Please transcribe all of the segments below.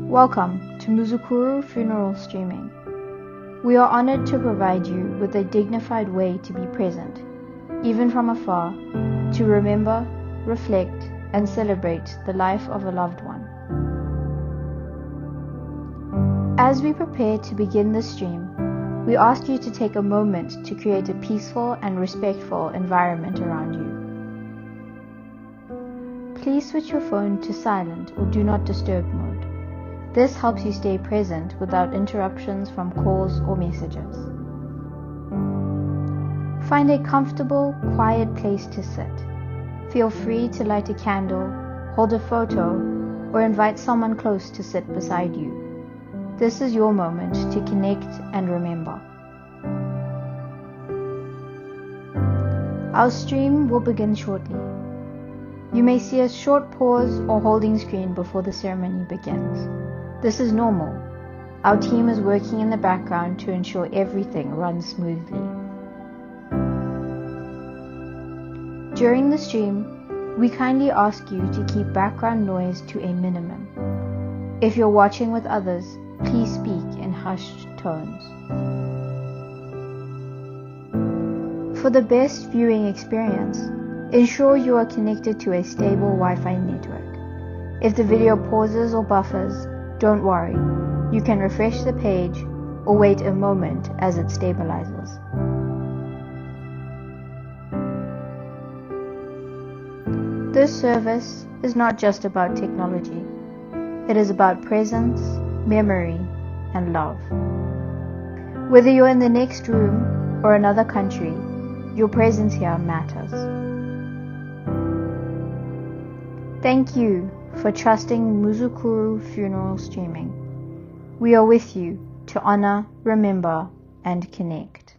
Welcome to Muzukuru Funeral Streaming. We are honored to provide you with a dignified way to be present, even from afar, to remember, reflect, and celebrate the life of a loved one. As we prepare to begin the stream, we ask you to take a moment to create a peaceful and respectful environment around you. Please switch your phone to silent or do not disturb mode. This helps you stay present without interruptions from calls or messages. Find a comfortable, quiet place to sit. Feel free to light a candle, hold a photo, or invite someone close to sit beside you. This is your moment to connect and remember. Our stream will begin shortly. You may see a short pause or holding screen before the ceremony begins. This is normal. Our team is working in the background to ensure everything runs smoothly. During the stream, we kindly ask you to keep background noise to a minimum. If you're watching with others, please speak in hushed tones. For the best viewing experience, ensure you are connected to a stable Wi-Fi network. If the video pauses or buffers, don't worry. You can refresh the page or wait a moment as it stabilizes. This service is not just about technology. It is about presence, memory, and love. Whether you're in the next room or another country, your presence here matters. Thank you for trusting Muzukuru Funeral Streaming. We are with you to honor, remember, and connect.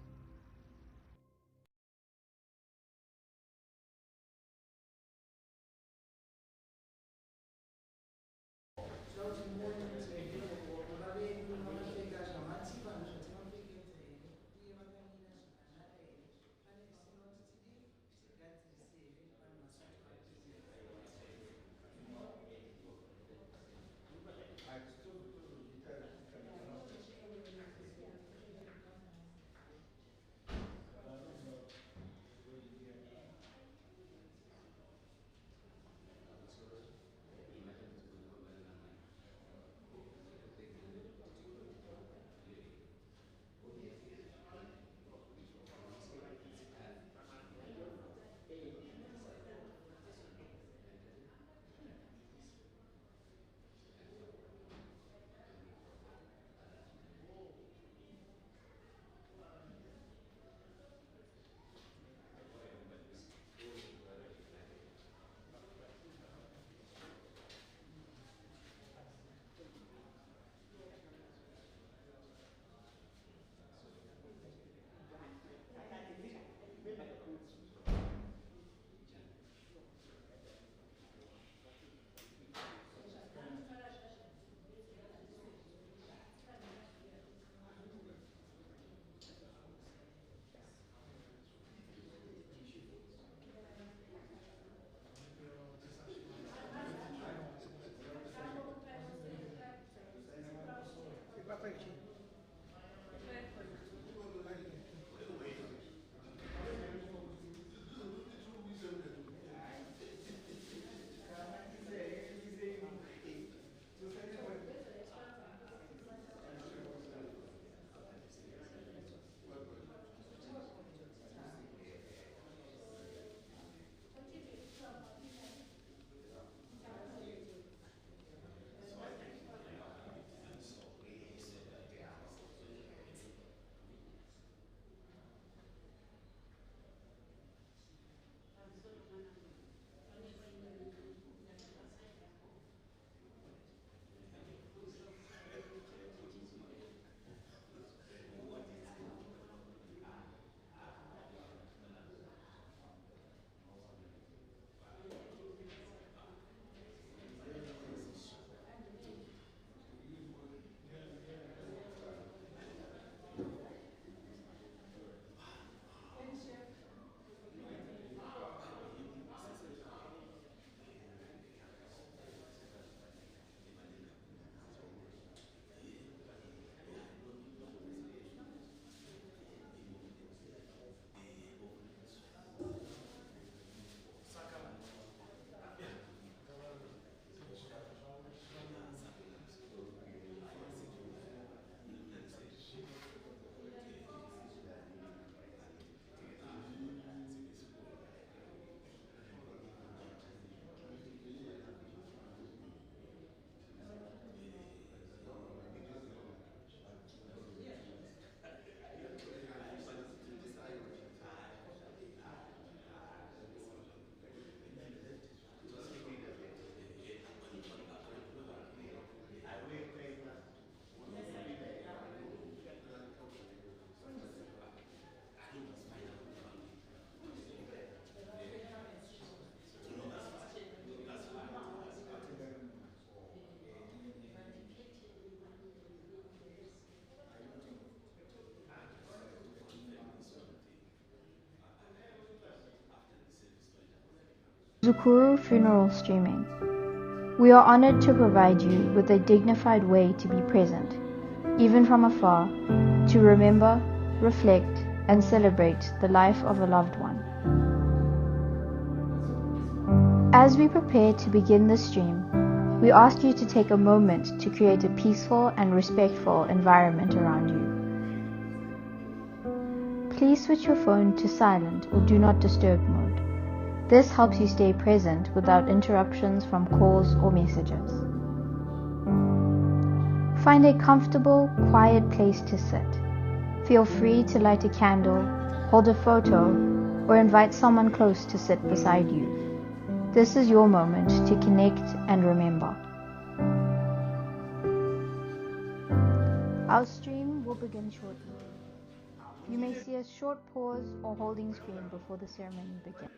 Muzukuru Funeral Streaming. We are honored to provide you with a dignified way to be present, even from afar, to remember, reflect, and celebrate the life of a loved one. As we prepare to begin the stream, we ask you to take a moment to create a peaceful and respectful environment around you. Please switch your phone to silent or do not disturb mode. This helps you stay present without interruptions from calls or messages. Find a comfortable, quiet place to sit. Feel free to light a candle, hold a photo, or invite someone close to sit beside you. This is your moment to connect and remember. Our stream will begin shortly. You may see a short pause or holding screen before the ceremony begins.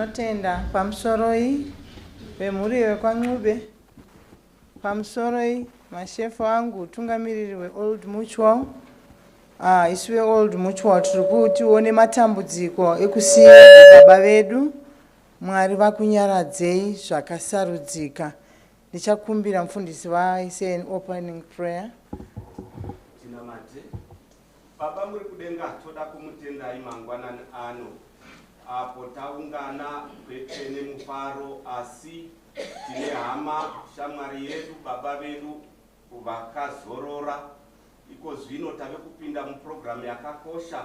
Tinotenda pamsoroi vemhuri vekwaNdube, pamsoroi mashefu angu tungamiriri weOld Mutual. Isuwe Old Mutual tiri kuti one matambudziko ekusiya baba vedu. Mwari vakunyaradzei zvakasarudzika. Ndichakumbira mufundisi vaise an opening prayer. Tinamate. Baba muri kudenga toda kumutendai mangwanani ano. Apo taungana kwetene mufaro asi tine hama shamwari yedu baba vedu vakazorora. Iko zvino tave kupinda muprogramu yakakosha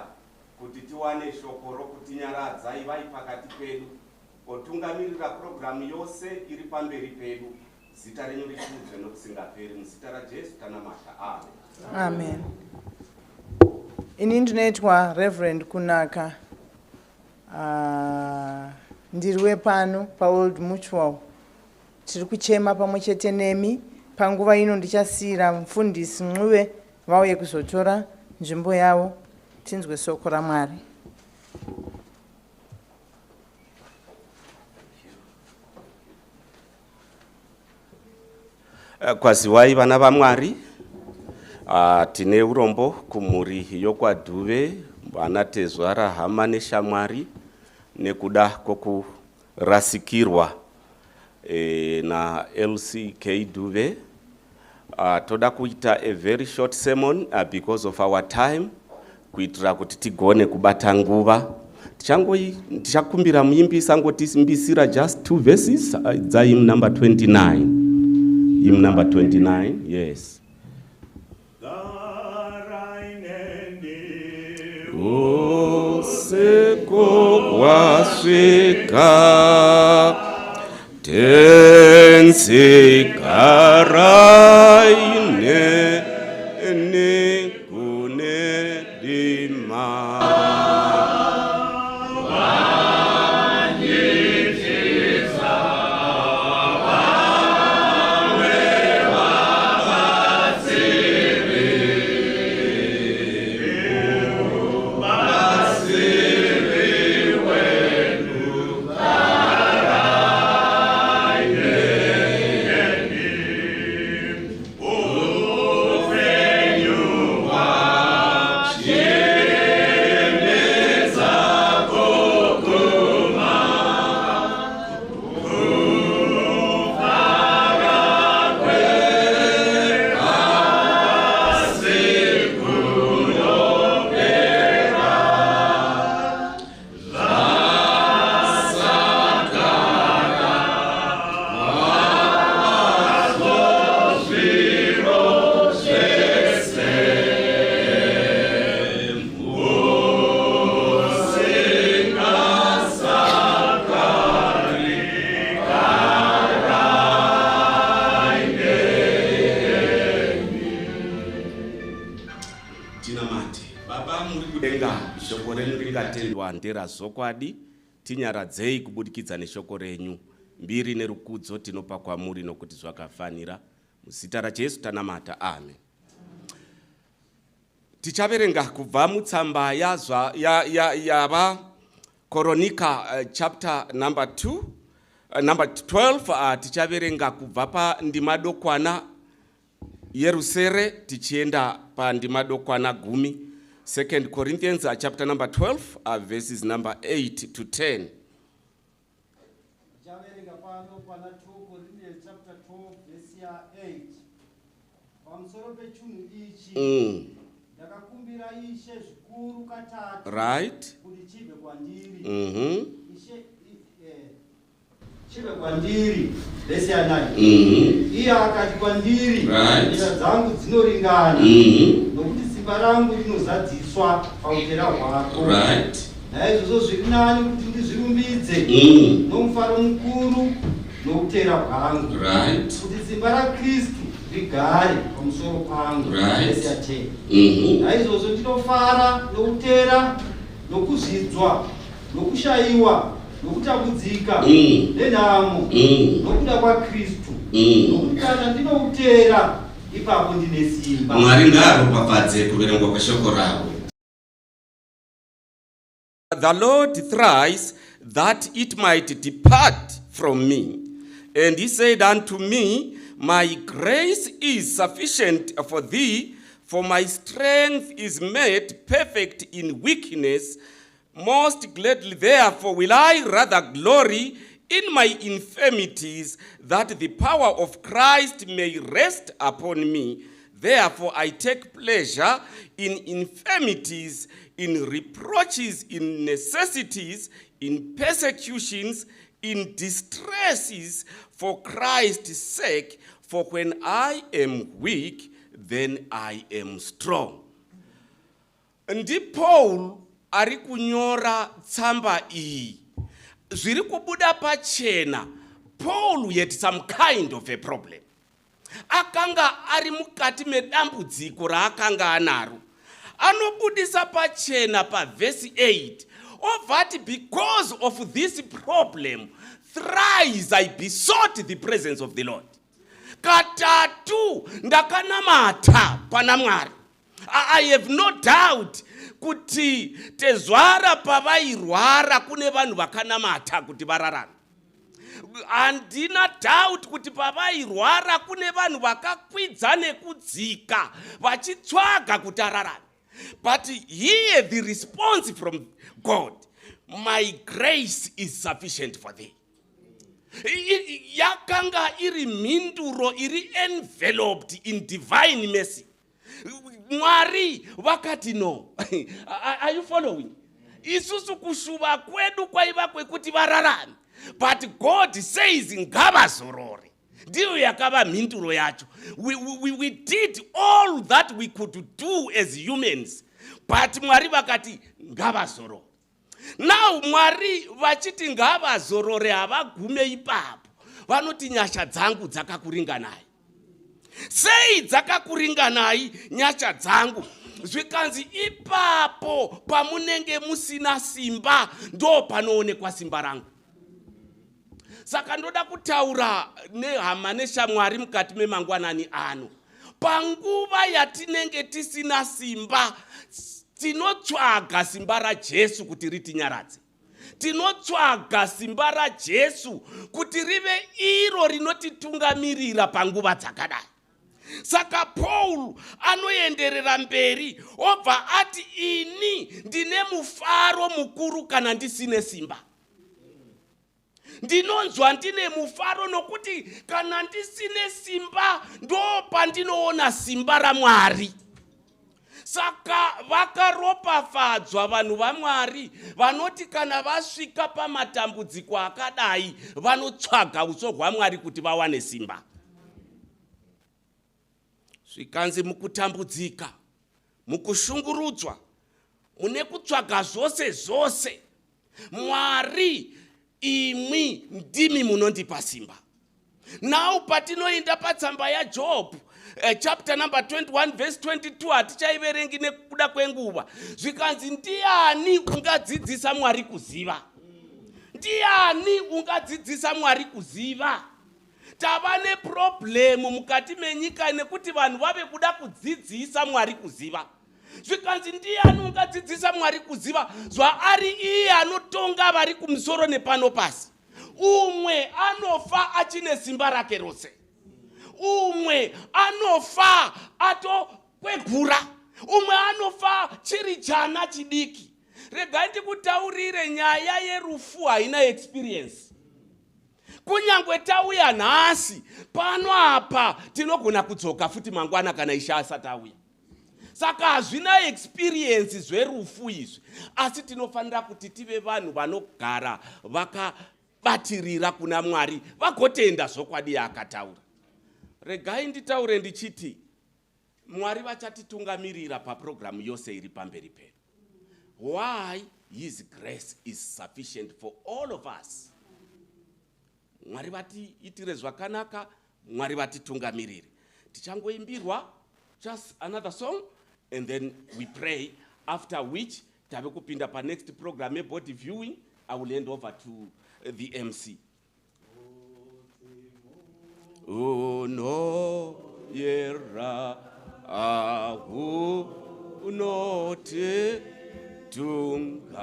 kuti tiwane shoko rokutinyaradza ivai pakati pedu. Otungamirira programu yose iri pamberi pedu. Zita renyu rikudzwe nokusingaperi muzita raJesu tanamata. Amen. Amen. Ini ndinoitwa Rev Kunaka. Ndiriwe pano paOld Mutual. Tiri kuchema pamwe chete nemi. Panguva ino ndichasiyira mufundisi Duve vauye kuzotora nzvimbo yavo. Tinzwe soko raMwari. Kwaziwai vana vaMwari. Tine urombo kumhuri yokwaDuve, vana tezvara hama neshamwari nekuda kokurasikirwa na LCK Duve. Toda kuita a very short sermon because of our time, kuitira kuti tigone kubata nguva. Tichakumbira muimbi sangotisimbisira just 2 verses. It's hymn number 29. Hymn number 29, yes. O seko kwasvika tensi karaine nekune dima. Ndera zokwadi tinyaradzei kubudikidza neshoko renyu. Mbiri nerukudzo tinopa kwamuri nokuti zvakafanira. Muzita raJesu tanamata. Amen. Tichaverenga kubva mutsamba yava Chronicles chapter number 2 number 12. Tichaverenga kubva pandimadokwana yerusere tichienda pandimadokwana 10. 2 Corinthians chapter number 12 verses number 8 to 10. Right. Chive kwandiri lesiyanai. Iya akati kwandiri njira dzangu dzinoringana. Nokuti simba rangu rinozadziswa pautera hwako. Naizvozvo zviri nani kuti ndizvirumbidze nomufaro mukuru noutera hwangu. Kuti simba raKristu rigare pamusoro pangu. Lesiyatei. Naizvozvo ndinofara noutera nokuzvidzwa nokushayiwa nokutambudzika nenhamo nokuda kwaKristu nokuti kana ndinoutera ipapo ndine simba. Mwari ngaaropafadze kuverengwa kweshoko ravo. The Lord thrice that it might depart from me. And he said unto me, my grace is sufficient for thee, for my strength is made perfect in weakness. Most gladly, therefore, will I rather glory in my infirmities, that the power of Christ may rest upon me. Therefore, I take pleasure in infirmities, in reproaches, in necessities, in persecutions, in distresses, for Christ's sake. For when I am weak, then I am strong. Ndi Paul ari kunyora tsamba iyi. Zviri kubuda pachena, Paul had some kind of a problem. Akanga ari mukati medambudziko raakanga anaro. Anobudisa pachena pa verse 8. Ovati, because of this problem, thrice I besought the presence of the Lord. Katatu ndakanamata pana Mwari. I have no doubt kuti tezwara pavairwara kune vanhu vakanamata kuti vararame. Handina doubt kuti pavairwara kune vanhu vakakwidza nekudzika vachitsvaga kuti ararame. But here the response from God, my grace is sufficient for thee. Yakanga iri minduro iri enveloped in divine mercy. Mwari wakati no. Are you following? Isusu kushuva kwedu kwaiva kwekuti vararame. But God says in ngavazorore. Ndiyo yakava minduro yacho. We did all that we could do as humans. But Mwari vakati ngavazorore. Now Mwari vachiti ngavazorore havagume ipapo. Vanoti nyasha dzangu dzakakuringanai. Sei dzakakuringanai nyasha dzangu. Zvikanzi ipapo pamunenge musina simba ndo panoonekwa simba rangu. Saka ndoda kutaura nehama neshamwari mukati memangwanani ano. Panguva yatinenge tisina simba, tinotsvaga simba raJesu kuti ritinyaradze. Tinotsvaga simba raJesu kuti rive iro rinotitungamirira panguva dzakadai. Saka Paul anoenderera mberi obva ati ini ndine mufaro mukuru kana ndisine simba. Ndinonzwa ndine mufaro nokuti kana ndisine simba ndo pandinoona simba raMwari. Saka vakaropafadzwa vanhu vaMwari vanoti kana vasvika pamatambudziko akadai vanotsvaga uso hwaMwari kuti vawane simba. Zvikanzi mukutambudzika, mukushungurudzwa, mune kutsvaga zvose, Mwari imwi ndimi munondipa simba. Now patinoenda patsamba yaJob, chapter number 21 verse 22, hatichaiverengi nekuda kwenguva. Zvikanzi ndiani ungadzidzisa Mwari kuziva? Ndiani ungadzidzisa Mwari kuziva? Tava neproblem mukati menyika nekuti vanhu vave kuda kudzidzisa Mwari kuziva. Zvikanzi ndiani ungadzidzisa Mwari kuziva? Zvaari iye anotonga vari kumusoro nepano pasi. Umwe anofa achine simba rake rose. Umwe anofa atokwegura. Umwe anofa chiri chana chidiki. Regai ndikutaurire nyaya yerufu haina experience. Kunyangwe tauya nhasi, pano apa tinogona kudzoka futi mangwana kana Isha asati auya. Saka hazvina experience zverufu izvi, asi tinofanira kuti tive vanhu vanogara vakabatirira kuna Mwari, vagotenda zvokwadi yaakataura. Regai nditaure ndichiti Mwari vachatitungamirira paprogramu yose iri pamberi pedu. Why his grace is sufficient for all of us. Mwari vatiitire zvakanaka, Mwari vatitungamirire. Tichangoimbirwa just another song and then we pray, after which tave kupinda pa next program body viewing. I will hand over to the MC. Oh no yera ahu note tungamira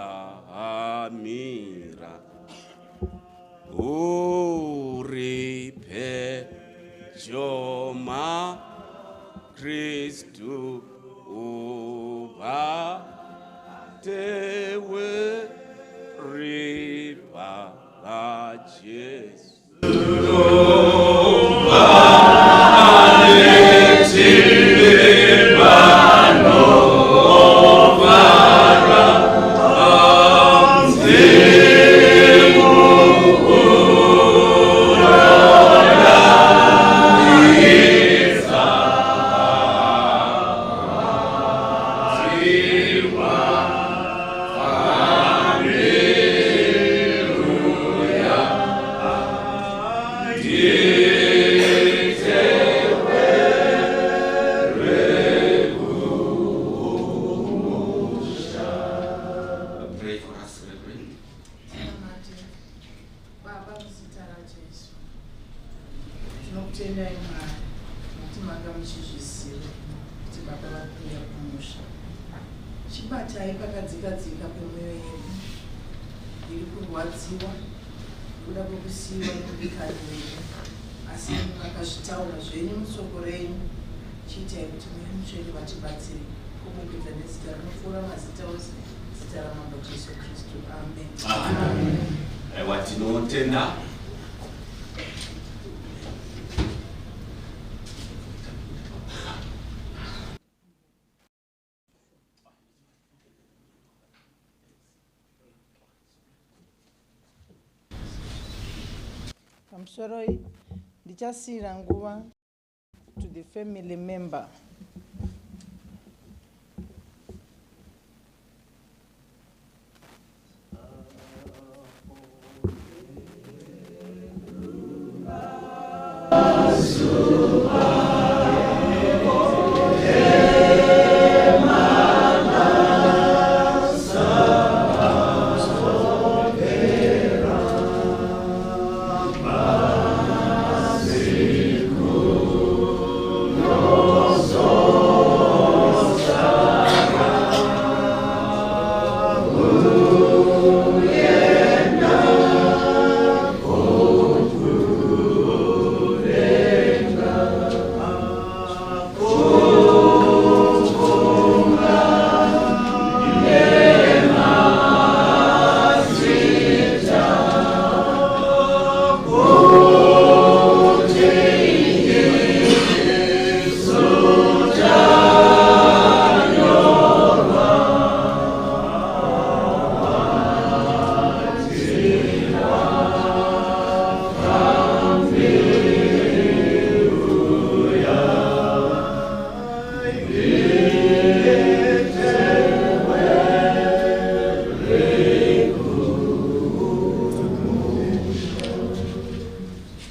Koma Christu Uba Tewe Riba La Jesus. Chibatai pakadzika-dzika pemwoyo yedu iri kurwadziwa kuda kwekusiyiwa nekudikani wedu, asi makazvitaura zvenyu musoko renyu chiitai kuti mweya mutsvene vatibatsire kumukidza nezita rinopfuura mazita ose, zita ramambo Jesu Kristu. Amen. Aiwa, tinotenda. Pamusoroi ndichasiyira nguva to the family member.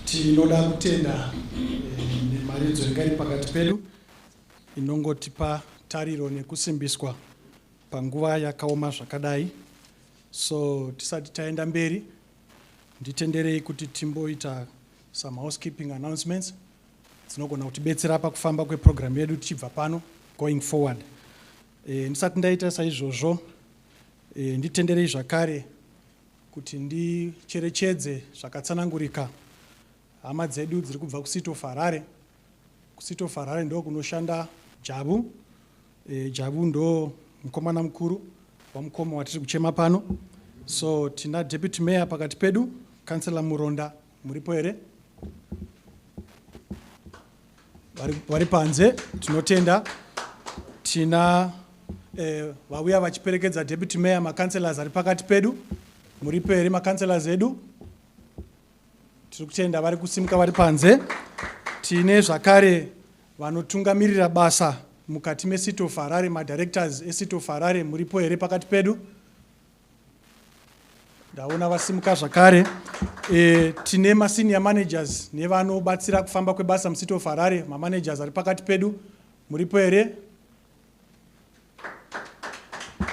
Tinoda kutenda nemaridzo ingari pakati pedu inongotipa tariro nekusimbiswa panguva yakaoma zvakadai. So tisati taenda mberi, nditenderei kuti timboita some housekeeping announcements dzinogona kutibetsera pakufamba kweprogram yedu tichibva pano going forward. Ndisati ndaita saizvozvo, nditenderei zvakare kuti ndicherechedze zvakatsanangurika hama dzedu dziri kubva kuCity of Harare. kuCity of Harare ndo kunoshanda Jabu. Jabu ndo mukomana mukuru wamukoma watiri kuchema pano. So tina deputy mayor pakati pedu, kansela Muronda, muripo here? Vari panze, tinotenda. Tina vauya vachiperekedza deputy mayor, makanselas ari pakati pedu, muripo here makanselas edu? Tiri kutenda vari kusimuka vari panze. Tine zvakare vanotungamirira basa mukati meCity of Harare, madirectors eCity of Harare, muripo here pakati pedu? Ndaona vasimuka zvakare. Tine masenior managers nevanobatsira kufamba kwebasa muCity of Harare, mamanagers ari pakati pedu, muripo here?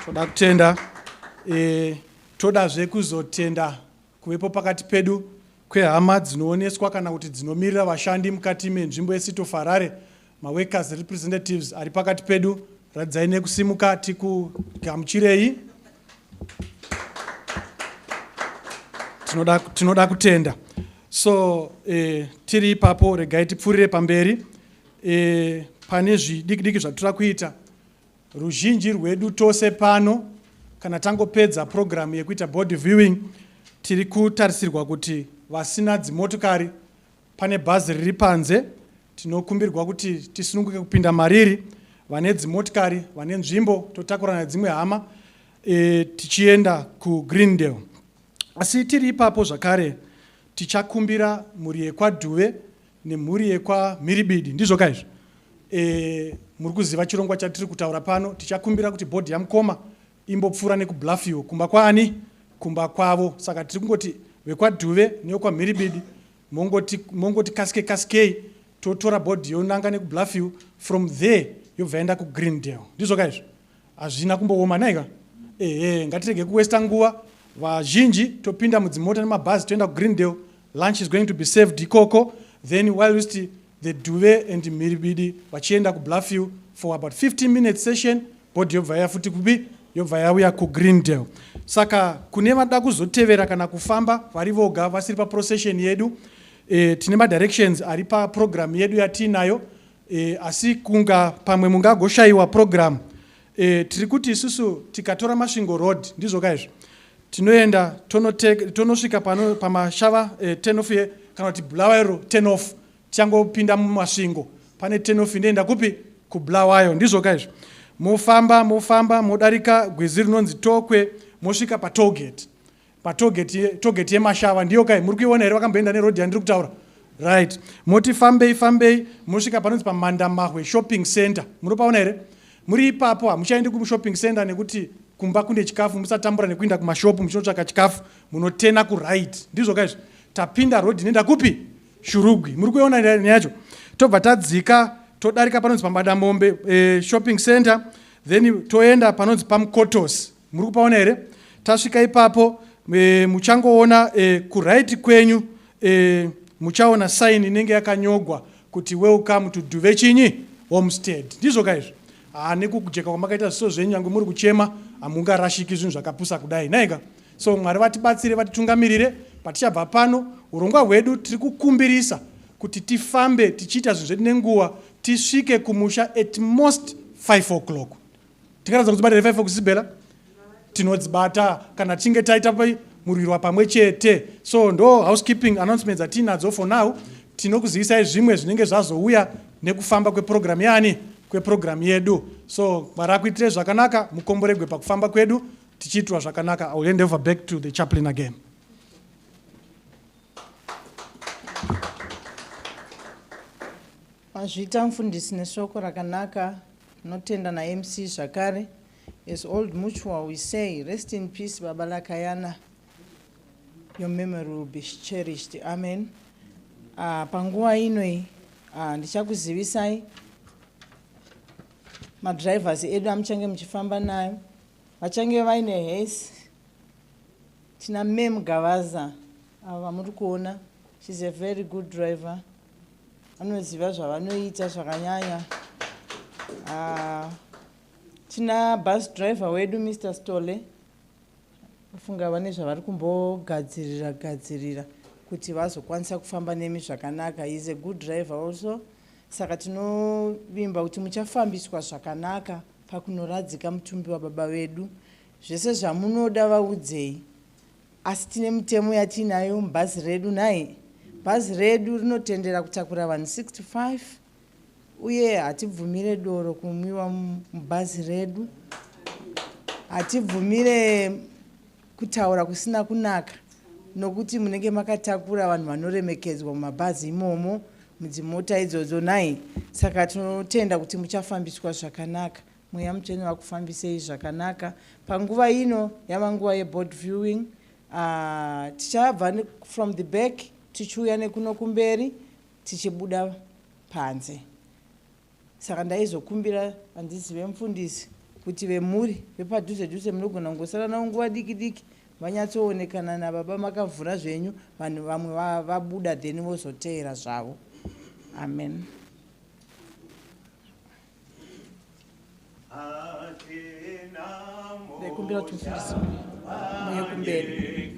Toda kutenda. Todazve kuzotenda kuvepo pakati pedu kwehama dzinooneswa kana kuti dzinomirira vashandi mukati menzvimbo yeCity of Harare, maworkers representatives ari pakati pedu. Radzai nekusimuka, tikugamuchirei. Tinoda kutenda. So tiri ipapo regai tipfuurire pamberi. Pane zvidiki zvatira kuita. Ruzhinji rwedu tose pano kana tangopedza program yekuita board viewing tiri kutarisirwa kuti vasina dzimotokari pane bhazi riri panze tinokumbirwa kuti tisununguke kupinda mariri. Vane dzimotokari vane nzvimbo totakurana dzimwe hama tichienda kuGreendale. Asi tiri ipapo zvakare tichakumbira mhuri yekwaDuve nemhuri yekwaMiribidi. Ndizvo kaizvo muri kuziva chirongwa chatiri kutaura pano. Tichakumbira kuti bhodhi yamukoma imbopfuura nekuBluffview kumba kwaani kumba kwavo. Saka tiri kungoti vekwaDuve newekwaMiribidi mongoti kasikei totora bhodhi yonanga nekuBluffview, from there yobva enda kuGreendale. Ndizvo kaizvo hazvina kumbooma naika. Ngatirege kuwesta nguva. Vazhinji topinda mudzimota nemabhazi toenda kuGreendale. Lunch is going to be served ikoko. Then whilst the Duve and Miribidi vachienda kuBluffview for about 15 minutes session, bhodhi yobva yafuti kubi yobva yauya kuGreendale. Saka kune vada kuzotevera kana kufamba vari voga vasiri paprocession yedu, tine madirections ari paprogram yedu yatinayo, asi kunga pamwe mungagoshayiwa program. Tiri kuti isusu tikatora Masvingo Road, ndizvo kaizvo, tinoenda tonosvika pamashava 10 off kana kuti Bulawayo 10 off, tichangopinda mumasvingo pane 10 off inoenda kupi kuBulawayo. Ndizvo kaizvo mofamba modarika gwezi rinonzi Tokwe mosvika tollgate yemashava. Ndiyo kai muri kuiona here vakamboenda neroad yandiri kutaura, right? Moti fambei mosvika panonzi paMandamahwe shopping center. Munopaona here? Muri ipapo hamuchaendi kumushopping center nekuti kumba kune chikafu, musatambura nekuinda kumashopu muchinotsvaka chikafu, munotena kuright. Ndizvo kaizvo tapinda road inoenda kupi Shurugwi. Muri kuiona neyacho. Tobva tadzika todarika panonzi paMadamombe shopping center, then toenda panonzi paMukotosi. Muri kupaona here? Tasvika ipapo muchangoona kuright kwenyu muchaona sign inenge yakanyogwa kuti welcome to Duve chinyi homestead. Ndizvo kaizvo nekukujeka kwamakaita zviso zvenyu nyange muri kuchema hamungarashiki zvinhu zvakapusa kudai naika. So Mwari vatibatsire vatitungamirire patichabva pano. Urongwa hwedu tiri kukumbirisa kuti tifambe tichiita zvinhu zvedu nenguva, tisvike kumusha at most 5 o'clock. Tikaradza kudzibatira 5 o'clock tinodzibata kana tinge taita murirwa pamwe chete. So ndo housekeeping announcements atinadzo for now. Tinokuzivisai zvimwe zvinenge zvazouya nekufamba kweprogram yani kweprogram yedu. So Mwari akuitire zvakanaka, mukomboregwe pakufamba kwedu tichiitwa zvakanaka. I will hand over back to the chaplain again. Azvita mufundisi neshoko rakanaka, notenda na MC zvakare. As old mutual we say, rest in peace Baba Lakayana. Your memory will be cherished. Amen. Panguva inoi ndichakuzivisai madrivers edu amuchange muchifamba nayo vachange vaine haste. Tina Mem Gavaza ava muri kuona, she's a very good driver. Anoziva zvavanoita zvakanyanya. Tina bus driver wedu Mr. Stole, vafunga vane zvavari kumbogadzirira kuti vazokwanisa kufamba nemi zvakanaka. He is a good driver also. Saka tinovimba kuti muchafambiswa zvakanaka pakunoradzika mutumbi wababa vedu. Zvese zvamunoda vaudzei. Asi tine mitemo yatinayo mubhazi redu nai. Bhazi redu rinotendera kutakura vanhu 65 uye hatibvumire doro kumwiwa mubhazi redu. Hatibvumire kutaura kusina kunaka, nokuti munenge makatakura vanhu vanoremekedzwa mumabhazi imomo mudzimota idzodzo nai. Saka tinotenda kuti muchafambiswa zvakanaka. Mweya Mutsvene vakufambisei zvakanaka. Panguva ino yava nguva yeboard viewing. Tichabva from the back tichiuya nekuno kumberi tichibuda panze. Saka ndaizokumbira handizive mufundisi kuti vemhuri vepadhuze munogona kungosara navo nguva diki vanyatsoonekana nababa makavhura zvenyu, vanhu vamwe vabuda then vozoteera zvavo. Amen. Ndikumbira kuti mufundisi muye kumberi.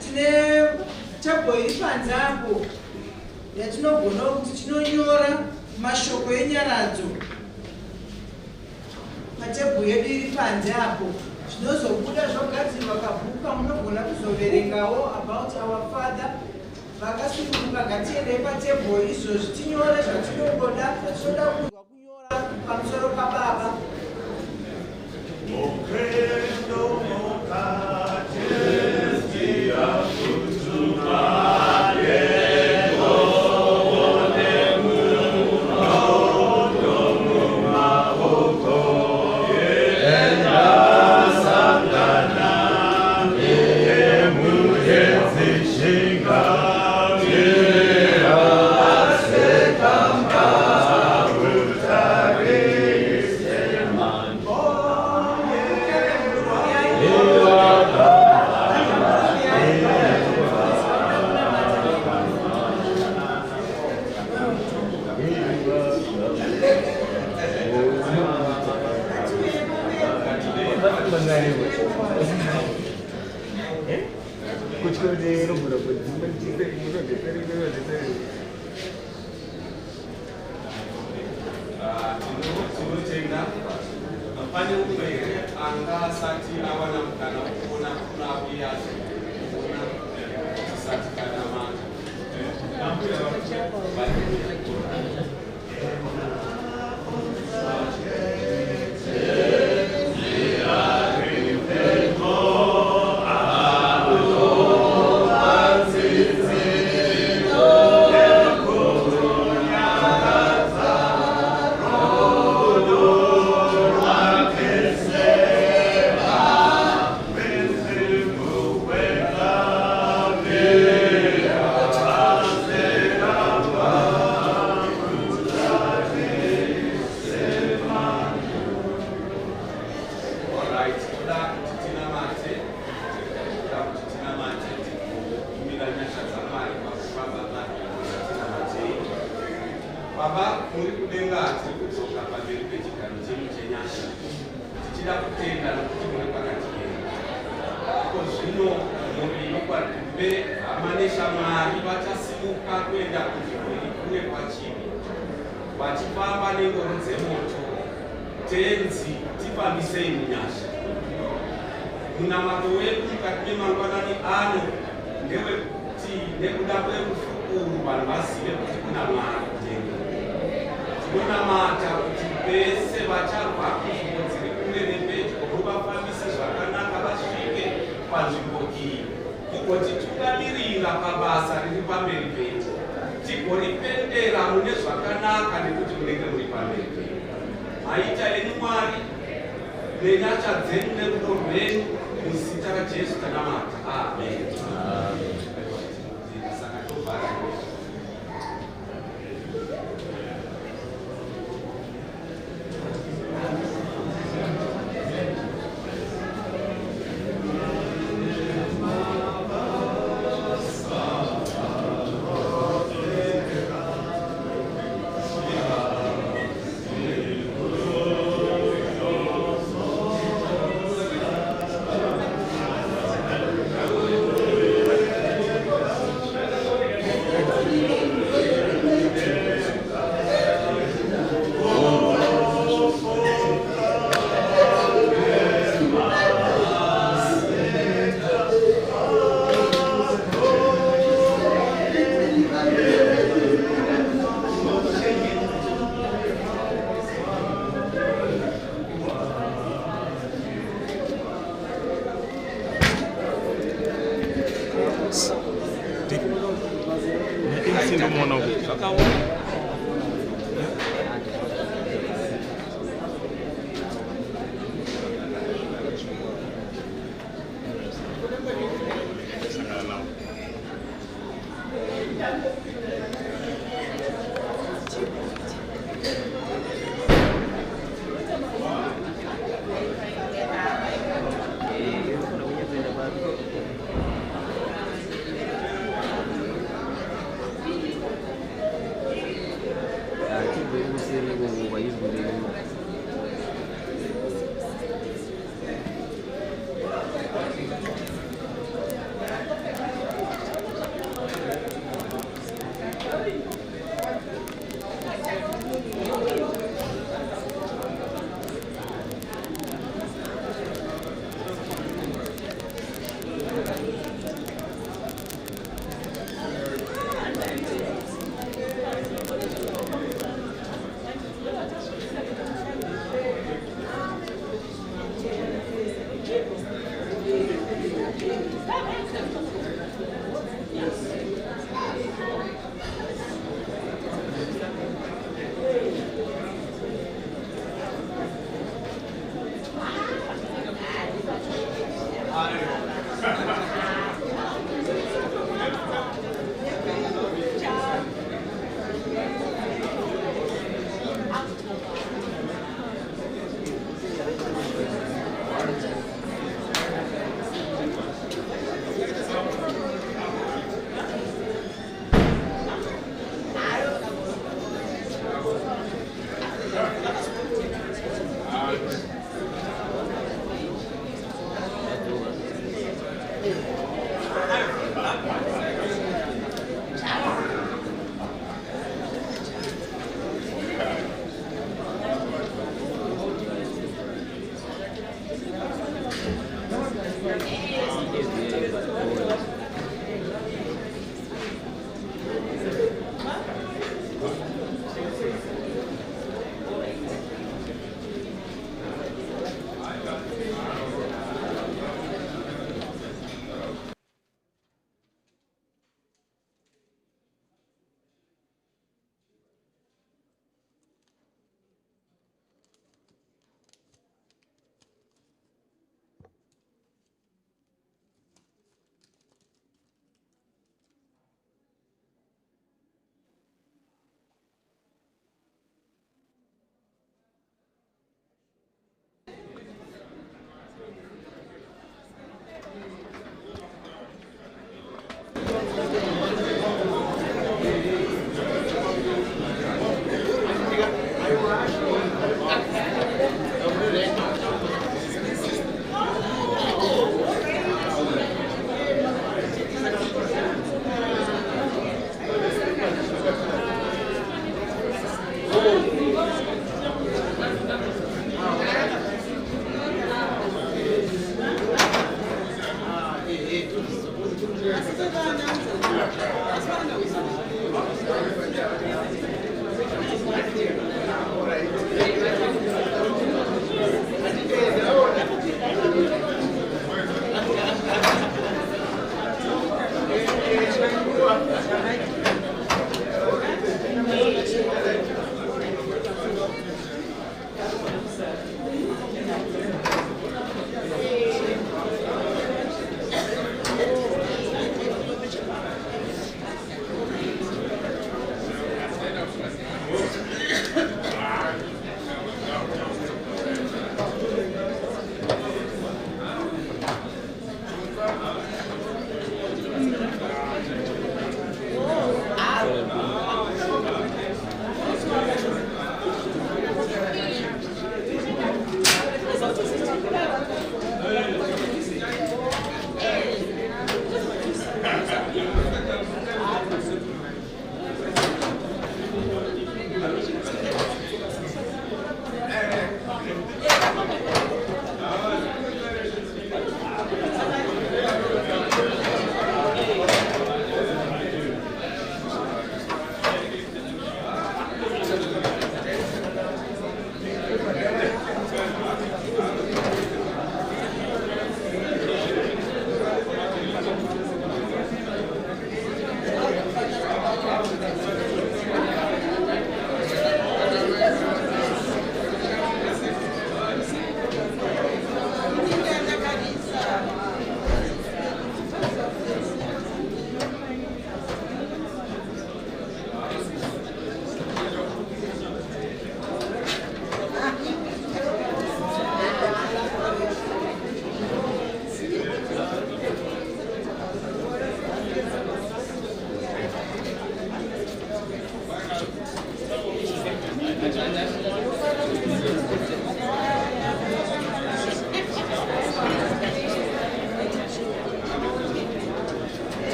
tine tebho iri panze apo yatinogona kuti tinonyora mashoko enyaradzo patebho yedu iri panze apo zvinozobuda zvogadzirwa kabhuku kamunogona kuzoverengawo about our father vakasununguka. Ngatiendei patebho izvozvi tinyore zvatinongoda zvatinoda kunyora pamusoro pababa.